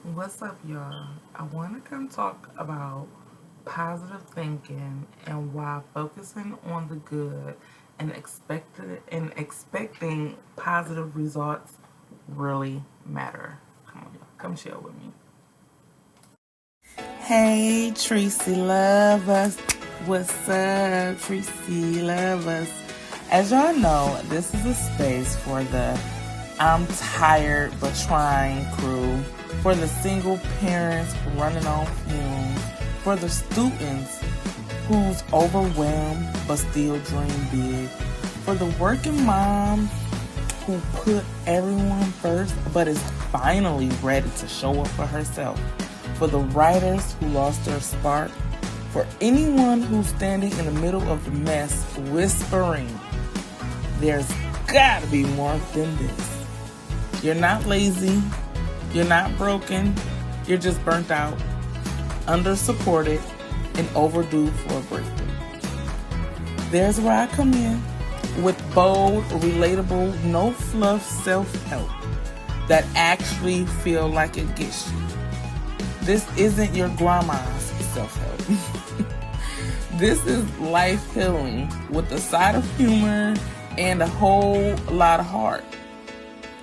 What's up, y'all? I want to come talk about positive thinking and why focusing on the good and expecting positive results really matter. Come on, y'all. Come share with me. Hey, Tracy Lovers. What's up, Tracy Lovers? As y'all know, this is a space for the I'm tired but trying crew, for the single parents running on fumes, for the students who's overwhelmed but still dream big, for the working mom who put everyone first but is finally ready to show up for herself, for the writers who lost their spark, for anyone who's standing in the middle of the mess whispering, there's gotta be more than this. You're not lazy, you're not broken, you're just burnt out, under supported, and overdue for a breakthrough. There's where I come in with bold, relatable, no fluff self-help that actually feel like it gets you. This isn't your grandma's self-help. This is life healing with a side of humor and a whole lot of heart.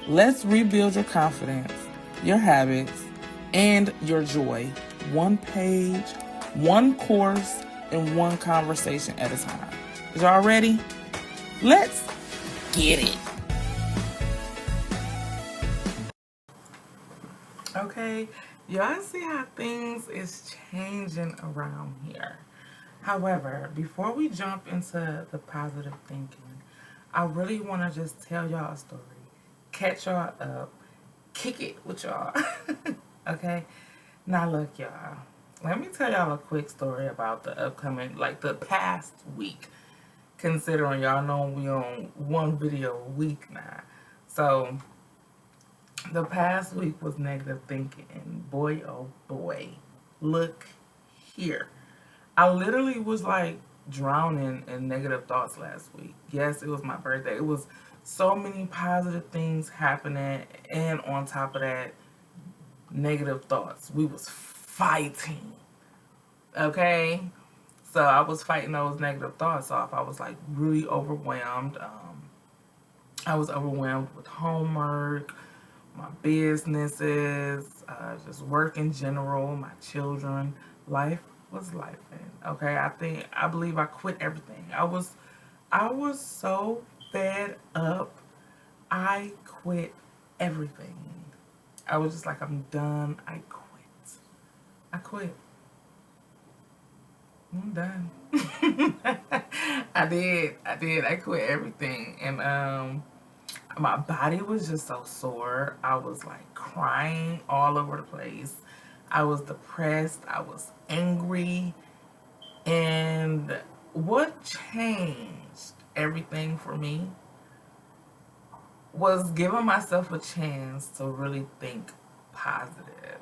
Let's rebuild your confidence, your habits, and your joy. One page, one course, and one conversation at a time. Y'all ready? Let's get it. Okay, y'all see how things is changing around here. However, before we jump into the positive thinking, I really want to just tell y'all a story, catch y'all up, kick it with y'all. Okay? Now, look, y'all. Let me tell y'all a quick story about the upcoming, like the past week. Considering y'all know we on one video a week now. So, the past week was negative thinking. And boy, oh boy. Look here. I literally was like drowning in negative thoughts last week. Yes, it was my birthday. It was so many positive things happening, and on top of that, negative thoughts. We was fighting. Okay? So I was fighting those negative thoughts off. I was like really overwhelmed. I was overwhelmed with homework, my businesses, just work in general, my children. Life was life. Okay, I believe I quit everything. I was so fed up. I quit everything. I was just like, I'm done. I quit. I quit. I'm done. I did. I did. I quit everything. And my body was just so sore. I was like crying all over the place. I was depressed. I was angry. And what changed everything for me was giving myself a chance to really think positive.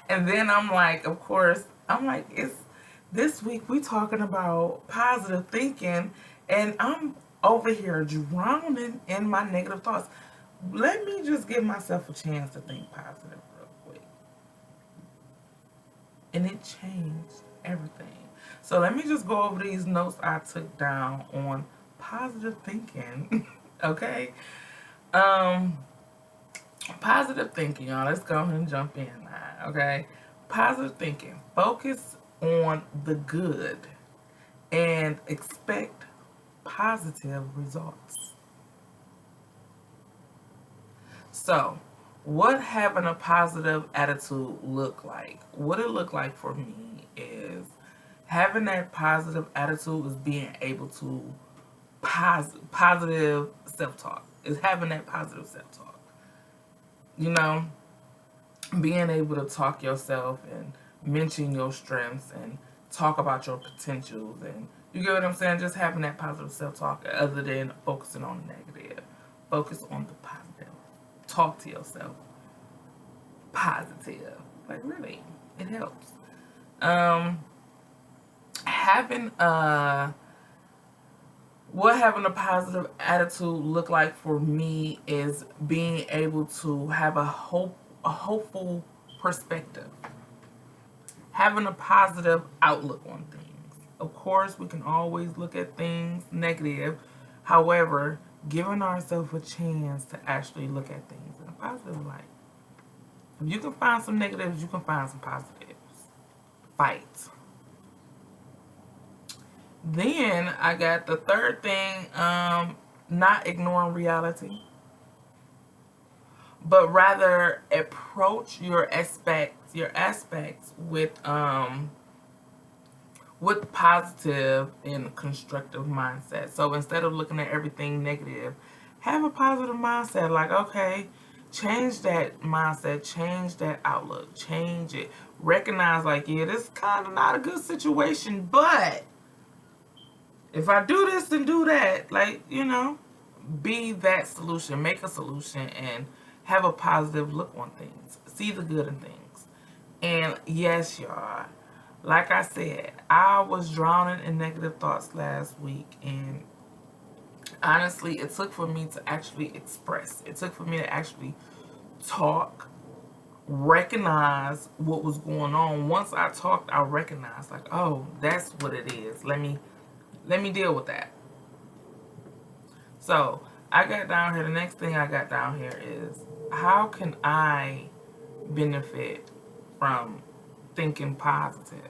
And then I'm like, of course, I'm like, it's this week we talking about positive thinking, and I'm over here drowning in my negative thoughts. Let me just give myself a chance to think positive real quick. And it changed everything. So let me just go over these notes I took down on positive thinking. Okay? Um, Positive thinking, y'all. Let's go ahead and jump in now, okay? Positive thinking. Focus on the good and expect positive results. So, what having a positive attitude look like? What it look like for me is having that positive attitude is being able to positive self-talk. Is having that positive self-talk. You know, being able to talk yourself and mention your strengths and talk about your potentials, and you get what I'm saying, just having that positive self-talk other than focusing on the negative. Focus on the positive. Talk to yourself positive, like really, it helps. um Having what having a positive attitude look like for me is being able to have a hope a hopeful perspective, having a positive outlook on things. Of course, we can always look at things negative. However, giving ourselves a chance to actually look at things in a positive light. If you can find some negatives, you can find some positives. Fight. Then I got the third thing, not ignoring reality, but rather approach your aspects with positive and constructive mindset. So instead of looking at everything negative, have a positive mindset. Like, okay, change that mindset, change that outlook, change it. Recognize, like, yeah, this is kind of not a good situation, but if I do this and do that, like, be that solution, make a solution, and have a positive look on things. See the good in things. And yes, y'all, like I said, I was drowning in negative thoughts last week, and honestly, it took for me to actually express. It took for me to actually talk, recognize what was going on. Once I talked, I recognized, like, oh, that's what it is. Let me deal with that. So I got down here. The next thing I got down here is, how can I benefit from thinking positive?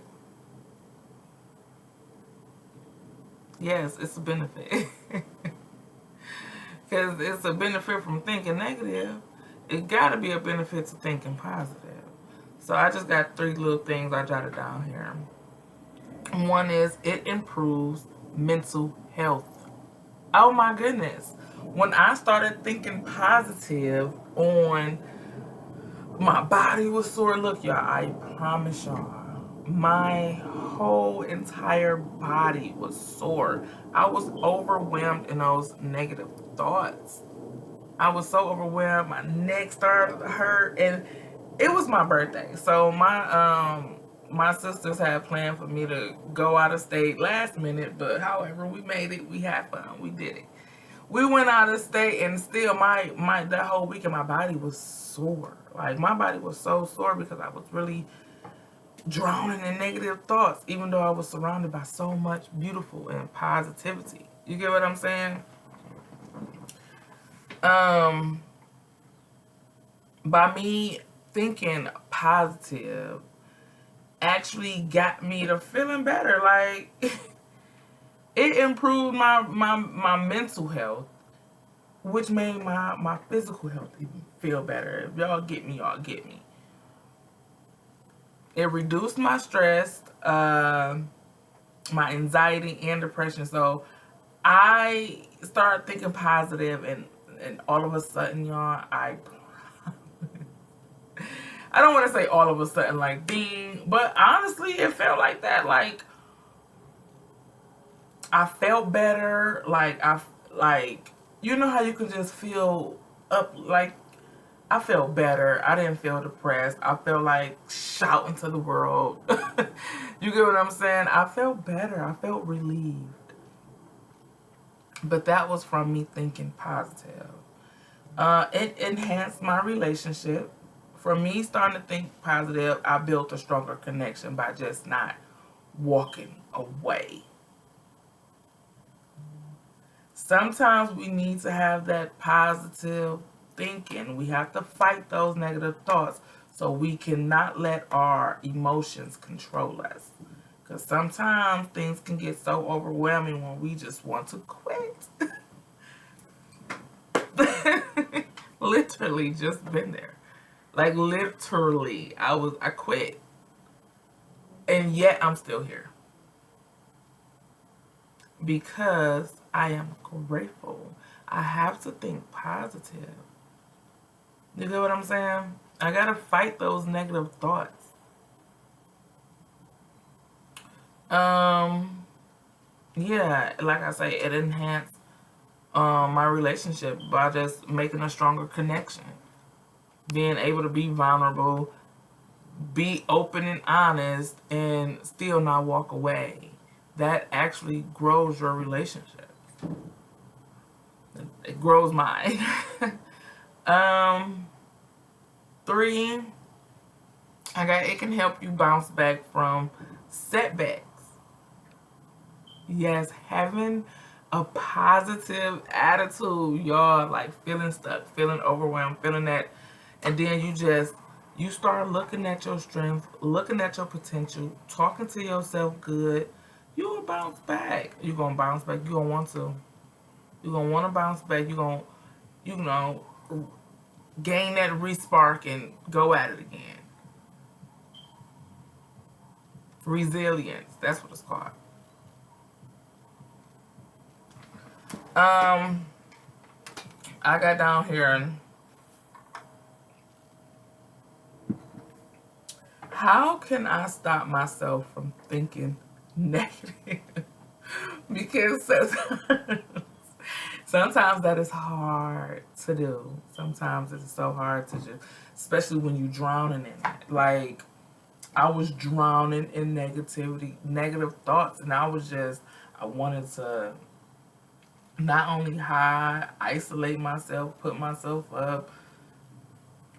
Yes, it's a benefit. Because it's a benefit from thinking negative. It got to be a benefit to thinking positive. So I just got 3 little things I jotted down here. One is, it improves mental health. Oh my goodness. When I started thinking positive on my body was sore. Look, y'all, I promise y'all, my whole entire body was sore. I was overwhelmed in those negative thoughts. I was so overwhelmed. My neck started to hurt, and it was my birthday. So my sisters had planned for me to go out of state last minute, but however, we made it. We had fun. We did it. We went out of state, and still my that whole weekend my body was sore. Like, my body was so sore because I was really drowning in negative thoughts, even though I was surrounded by so much beautiful and positivity. You get what I'm saying? By me thinking positive actually got me to feeling better. Like, it improved my mental health, which made my physical health even feel better. If y'all get me, y'all get me. It reduced my stress, my anxiety, and depression. So I started thinking positive, and all of a sudden, y'all, I don't want to say all of a sudden, like, ding, but honestly, it felt like that. Like, I felt better. Like, you know how you can just feel up, like, I felt better. I didn't feel depressed. I felt like shouting to the world. You get what I'm saying? I felt better. I felt relieved. But that was from me thinking positive. It enhanced my relationship. From me starting to think positive, I built a stronger connection by just not walking away. Sometimes we need to have that positive thinking. We have to fight those negative thoughts, so we cannot let our emotions control us. Because sometimes things can get so overwhelming when we just want to quit. Literally just been there. Like, literally, I quit. And yet I'm still here. Because I am grateful. I have to think positive. You get what I'm saying? I gotta fight those negative thoughts. Yeah, like I say, it enhanced my relationship by just making a stronger connection. Being able to be vulnerable, be open and honest, and still not walk away. That actually grows your relationship. It grows mine. 3, it can help you bounce back from setbacks. Yes, having a positive attitude, y'all, like feeling stuck, feeling overwhelmed, feeling that, and then you start looking at your strength, looking at your potential, talking to yourself good. You will bounce back. You're gonna bounce back. You're gonna want to. You're gonna want to bounce back. You're gonna, you know, gain that respark and go at it again. Resilience. That's what it's called. I got down here and how can I stop myself from thinking negative? Because sometimes that is hard to do. Sometimes it is so hard to just, especially when you're drowning in it. Like, I was drowning in negativity, negative thoughts, and I wanted to not only hide, isolate myself, put myself up,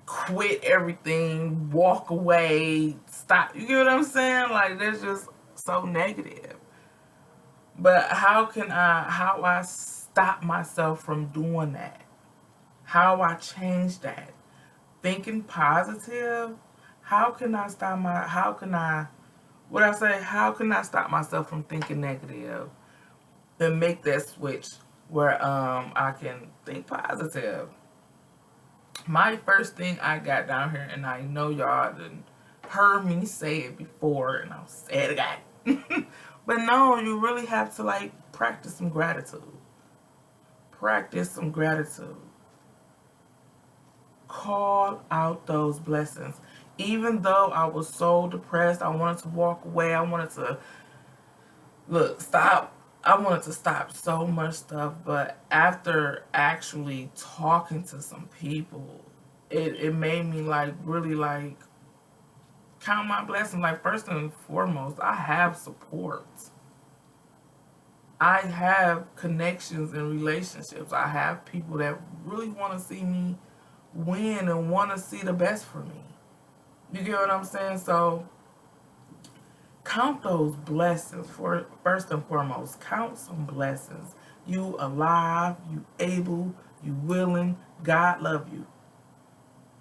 quit everything, walk away, stop. You get what I'm saying? Like, that's just so negative. But how I stop myself from doing that? How I change that? Thinking positive? How can I stop myself from thinking negative and make that switch where I can think positive? My first thing I got down here, and I know y'all done heard me say it before, and I'll say it again. But no, you really have to like practice some gratitude. Practice some gratitude. Call out those blessings. Even though I was so depressed, I wanted to walk away. I wanted to stop. I wanted to stop so much stuff, but after actually talking to some people, it made me like really like count my blessings. Like, first and foremost, I have support. I have connections and relationships. I have people that really want to see me win and want to see the best for me. You get what I'm saying? So count those blessings. For first and foremost, count some blessings. You alive, you able, you willing, God love you.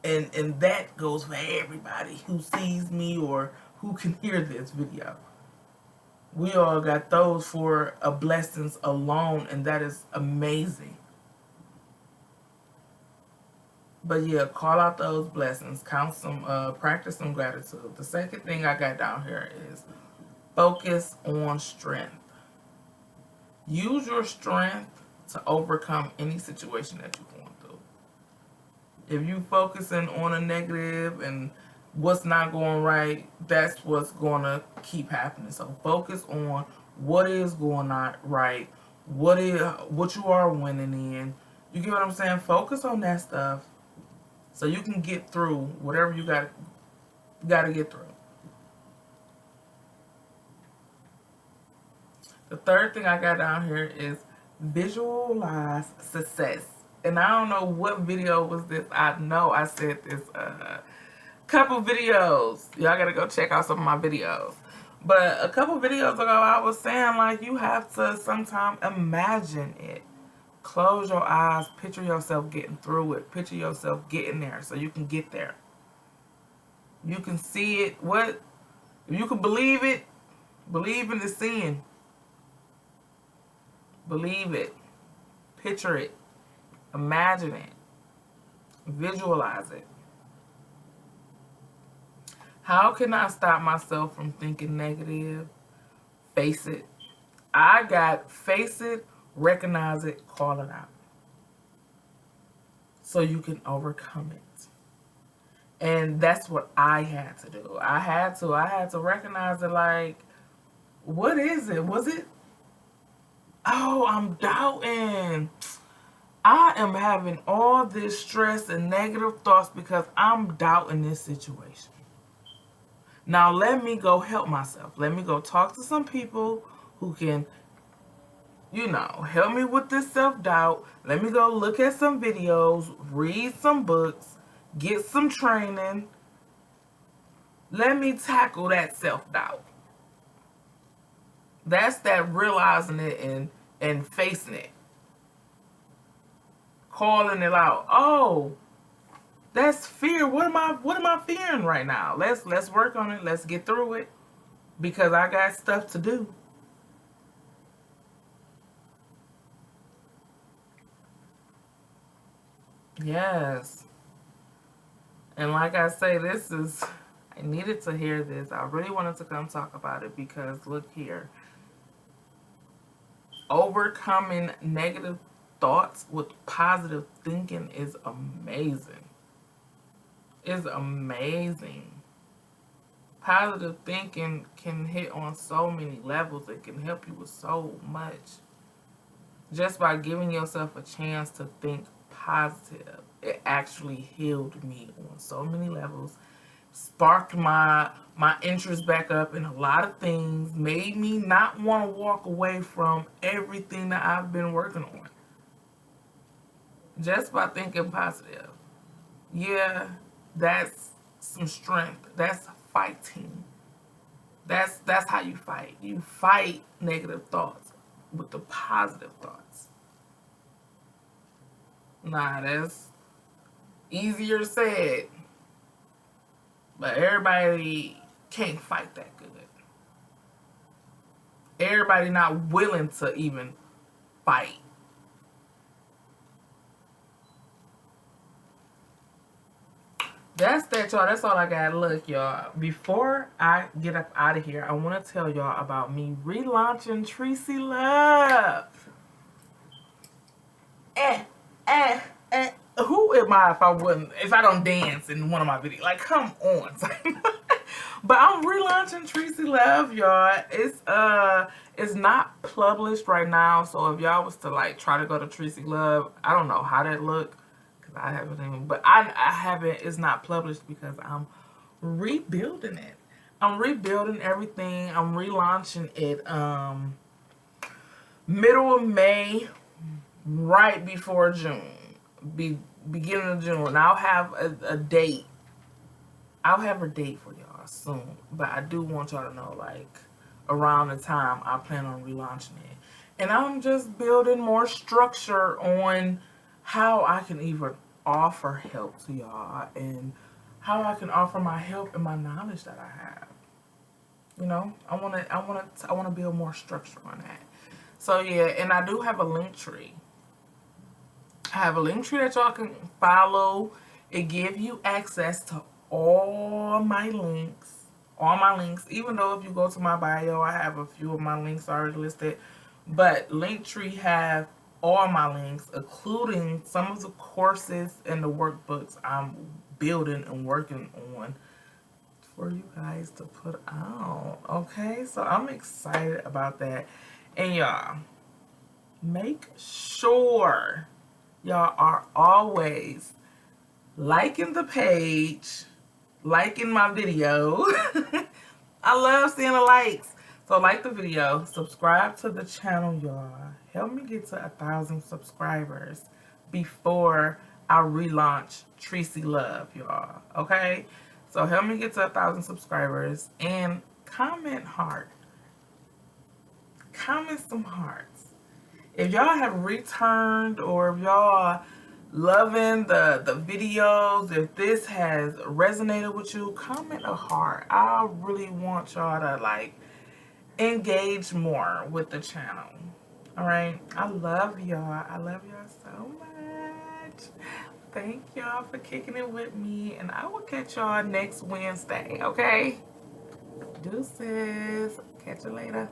And that goes for everybody who sees me or who can hear this video. We all got those for a blessings alone, and that is amazing. But yeah, call out those blessings. Count some, practice some gratitude. The second thing I got down here is focus on strength. Use your strength to overcome any situation that you're going through. If you focusing on a negative and what's not going right, that's what's going to keep happening. So focus on what is going on right, what you are winning in. You get what I'm saying? Focus on that stuff so you can get through whatever you got to get through. The third thing I got down here is visualize success. And I don't know what video was this. I know I said this couple videos. Y'all gotta go check out some of my videos. But a couple videos ago, I was saying, like, you have to sometimes imagine it. Close your eyes, picture yourself getting through it, picture yourself getting there so you can get there. You can see it. If you can believe it, believe in the seeing. Believe it. Picture it. Imagine it. Visualize it. How can I stop myself from thinking negative? Face it. Face it, recognize it, call it out. So you can overcome it. And that's what I had to do. I had to recognize it, like, what is it? Was it, oh, I'm doubting. I am having all this stress and negative thoughts because I'm doubting this situation. Now let me go help myself. Let me go talk to some people who can, help me with this self-doubt. Let me go look at some videos, read some books, get some training. Let me tackle that self-doubt. That's that realizing it and facing it. Calling it out. Oh, that's fear. What am I fearing right now? Let's work on it. Let's get through it. Because I got stuff to do. Yes. And like I say, I needed to hear this. I really wanted to come talk about it because look here. Overcoming negative thoughts with positive thinking is amazing. It's amazing. Positive thinking can hit on so many levels. It can help you with so much. Just by giving yourself a chance to think positive, it actually healed me on so many levels. Sparked my interest back up in a lot of things. Made me not want to walk away from everything that I've been working on. Just by thinking positive. Yeah, that's some strength. That's fighting. That's how you fight. You fight negative thoughts with the positive thoughts. Nah, that's easier said, but everybody can't fight that good. Everybody not willing to even fight. That's that, y'all. That's all I got. Look, y'all. Before I get up out of here, I want to tell y'all about me relaunching Tracy Love. Eh, eh, eh. Who am I if I don't dance in one of my videos? Like, come on. But I'm relaunching Tracy Love, y'all. It's not published right now, so if y'all was to like try to go to Tracy Love, I don't know how that look. I haven't even, but I haven't, it's not published because I'm rebuilding it. I'm rebuilding everything. I'm relaunching it middle of May, right before June. Beginning of June. I'll have a date. I'll have a date for y'all soon. But I do want y'all to know, like, around the time I plan on relaunching it. And I'm just building more structure on how I can even offer help to y'all and how I can offer my help and my knowledge that I have. You know, I want to build more structure on that. So yeah, and I do have a link tree. I have a link tree that y'all can follow. It gives you access to all my links. All my links. Even though if you go to my bio, I have a few of my links already listed. But Linktree have all my links, including some of the courses and the workbooks I'm building and working on for you guys to put out. Okay, so I'm excited about that. And y'all, make sure y'all are always liking the page, liking my video. I love seeing the likes. So like the video, subscribe to the channel, y'all. Help me get to 1,000 subscribers before I relaunch Tracy Love, y'all. Okay? So help me get to 1,000 subscribers and comment heart. Comment some hearts. If y'all have returned or if y'all loving the videos, if this has resonated with you, comment a heart. I really want y'all to like engage more with the channel. All right, I love y'all. I love y'all so much. Thank y'all for kicking it with me, and I will catch y'all next Wednesday. Okay, deuces. Catch you later.